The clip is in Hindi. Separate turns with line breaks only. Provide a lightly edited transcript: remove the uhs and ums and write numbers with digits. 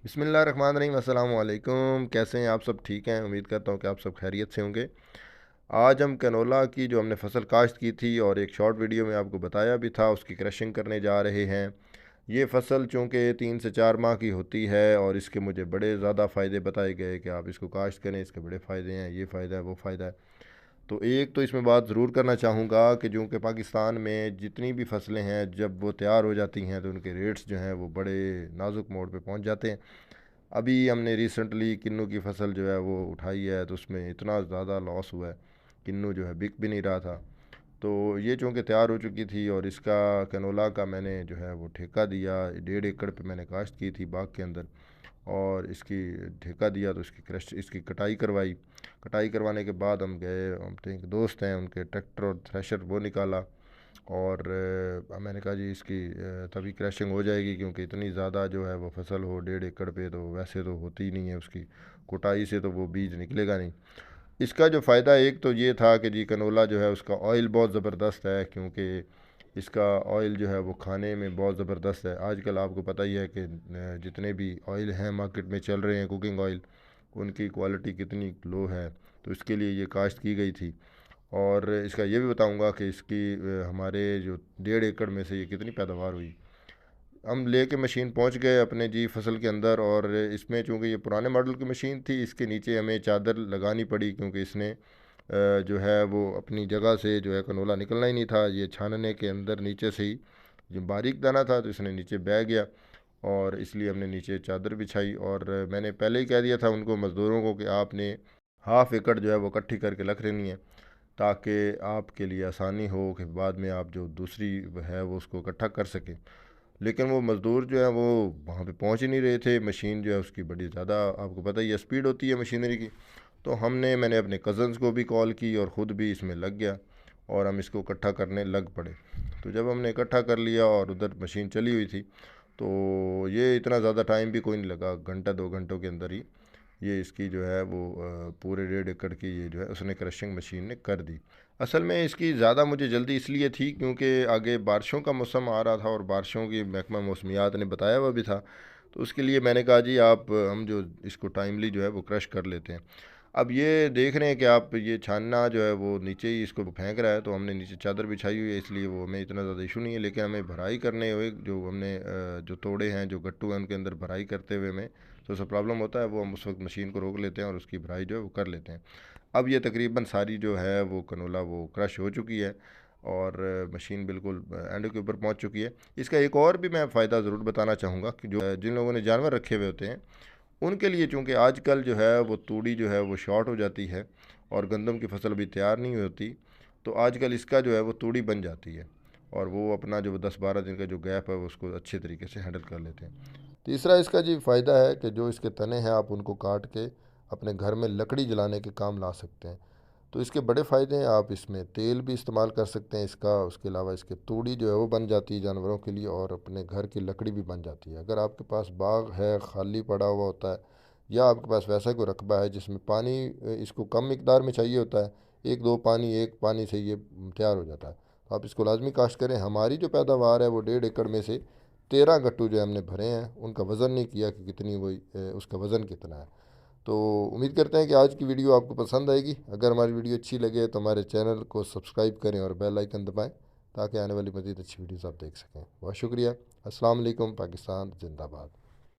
बिस्मिल्लाहिर्रहमानिर्रहीम। अस्सलाम वालेकुम। कैसे हैं आप? सब ठीक हैं? उम्मीद करता हूँ कि आप सब खैरियत से होंगे। आज हम कैनोला की जो हमने फसल काश्त की थी और एक शॉर्ट वीडियो में आपको बताया भी था, उसकी क्रशिंग करने जा रहे हैं। ये फसल चूँकि 3 से 4 माह की होती है और इसके मुझे बड़े ज़्यादा फ़ायदे बताए गए कि आप इसको काश्त करें, इसके बड़े फ़ायदे हैं, ये फ़ायदा है, वो फ़ायदा है। तो एक तो इसमें बात ज़रूर करना चाहूँगा कि जो कि पाकिस्तान में जितनी भी फसलें हैं, जब वो तैयार हो जाती हैं तो उनके रेट्स जो हैं वो बड़े नाजुक मोड़ पे पहुंच जाते हैं। अभी हमने रिसेंटली किन्नू की फसल जो है वो उठाई है, तो उसमें इतना ज़्यादा लॉस हुआ है, किन्नू जो है बिक भी नहीं रहा था। तो ये चूँकि तैयार हो चुकी थी और इसका कैनोला का मैंने जो है वो ठेका दिया, 1.5 एकड़ पे मैंने काश्त की थी बाग के अंदर। और इसकी ठेका दिया तो इसकी कटाई करवाई। कटाई करवाने के बाद हम गए, हम तो एक दोस्त हैं, उनके ट्रैक्टर और थ्रेशर वो निकाला। और मैंने कहा जी इसकी तभी क्रैशिंग हो जाएगी, क्योंकि इतनी ज़्यादा जो है वो फसल हो 1.5 एकड़ पे तो वैसे तो होती ही नहीं है, उसकी कुटाई से तो वो बीज निकलेगा नहीं। इसका जो फ़ायदा एक तो ये था कि जी कनोला जो है उसका ऑयल बहुत ज़बरदस्त है, क्योंकि इसका ऑयल जो है वो खाने में बहुत ज़बरदस्त है। आजकल आपको पता ही है कि जितने भी ऑयल हैं मार्केट में चल रहे हैं कुकिंग ऑयल, उनकी क्वालिटी कितनी लो है। तो इसके लिए ये काश्त की गई थी। और इसका ये भी बताऊंगा कि इसकी हमारे जो 1.5 एकड़ में से ये कितनी पैदावार हुई। हम लेके मशीन पहुंच गए अपने जी फसल के अंदर, और इसमें चूंकि ये पुराने मॉडल की मशीन थी, इसके नीचे हमें चादर लगानी पड़ी, क्योंकि इसने जो है वो अपनी जगह से जो है कनोला निकलना ही नहीं था। ये छानने के अंदर नीचे से ही जो बारीक दाना था तो इसने नीचे बह गया, और इसलिए हमने नीचे चादर बिछाई। और मैंने पहले ही कह दिया था उनको, मज़दूरों को, कि आपने 1/2 एकड़ जो है वो इकट्ठी करके रख लेनी है, ताकि आपके लिए आसानी हो कि बाद में आप जो दूसरी है वो उसको इकट्ठा कर सकें। लेकिन वो मज़दूर जो है वो वहाँ पे पहुँच ही नहीं रहे थे। मशीन जो है उसकी बड़ी ज़्यादा, आपको पता ही है, स्पीड होती है मशीनरी की। तो मैंने अपने कज़न्स को भी कॉल की और ख़ुद भी इसमें लग गया, और हम इसको इकट्ठा करने लग पड़े। तो जब हमने इकट्ठा कर लिया और उधर मशीन चली हुई थी, तो ये इतना ज़्यादा टाइम भी कोई नहीं लगा, घंटा 2 घंटों के अंदर ही ये इसकी जो है वो पूरे 1.5 एकड़ की ये जो है उसने क्रशिंग मशीन ने कर दी। असल में इसकी ज़्यादा मुझे जल्दी इसलिए थी क्योंकि आगे बारिशों का मौसम आ रहा था, और बारिशों की महकमा मौसमियात ने बताया हुआ भी था। तो उसके लिए मैंने कहा जी आप, हम जो इसको टाइमली जो है वो क्रश कर लेते हैं। अब ये देख रहे हैं कि आप, ये छानना जो है वो नीचे ही इसको फेंक रहा है, तो हमने नीचे चादर बिछाई हुई है, इसलिए वो हमें इतना ज़्यादा इशू नहीं है। लेकिन हमें भराई करने हुए जो हमने जो तोड़े हैं, जो गट्टू हैं, उनके अंदर भराई करते हुए में तो सब प्रॉब्लम होता है, वो हम उस वक्त मशीन को रोक लेते हैं और उसकी भराई जो है वो कर लेते हैं। अब ये तकरीबन सारी जो है वो कनोला वो क्रश हो चुकी है, और मशीन बिल्कुल एंड के ऊपर पहुंच चुकी है। इसका एक और भी मैं फ़ायदा ज़रूर बताना चाहूँगा कि जो जिन लोगों ने जानवर रखे हुए होते हैं, उनके लिए चूँकि आजकल जो है वो तूड़ी जो है वो शॉर्ट हो जाती है और गंदम की फसल भी तैयार नहीं होती, तो आजकल इसका जो है वो तूड़ी बन जाती है, और वो अपना जो 10-12 दिन का जो गैप है वो उसको अच्छे तरीके से हैंडल कर लेते हैं। तीसरा इसका जी फ़ायदा है कि जो इसके तने हैं आप उनको काट के अपने घर में लकड़ी जलाने के काम ला सकते हैं। तो इसके बड़े फ़ायदे हैं, आप इसमें तेल भी इस्तेमाल कर सकते हैं इसका। उसके अलावा इसके तूड़ी जो है वो बन जाती है जानवरों के लिए, और अपने घर की लकड़ी भी बन जाती है। अगर आपके पास बाग है, खाली पड़ा हुआ होता है, या आपके पास वैसा कोई रकबा है जिसमें पानी इसको कम मिकदार में चाहिए होता है, एक पानी से ये तैयार हो जाता है, तो आप इसको लाजमी काश्त करें। हमारी जो पैदावार है वो 1.5 एकड़ में से 13 गट्टू जो हमने भरे हैं, उनका वज़न नहीं किया कि कितनी वो उसका वज़न कितना है। तो उम्मीद करते हैं कि आज की वीडियो आपको पसंद आएगी। अगर हमारी वीडियो अच्छी लगे तो हमारे चैनल को सब्सक्राइब करें और बेल आइकन दबाएं, ताकि आने वाली मज़ीद अच्छी वीडियोस आप देख सकें। बहुत शुक्रिया। अस्सलाम वालेकुम। पाकिस्तान जिंदाबाद।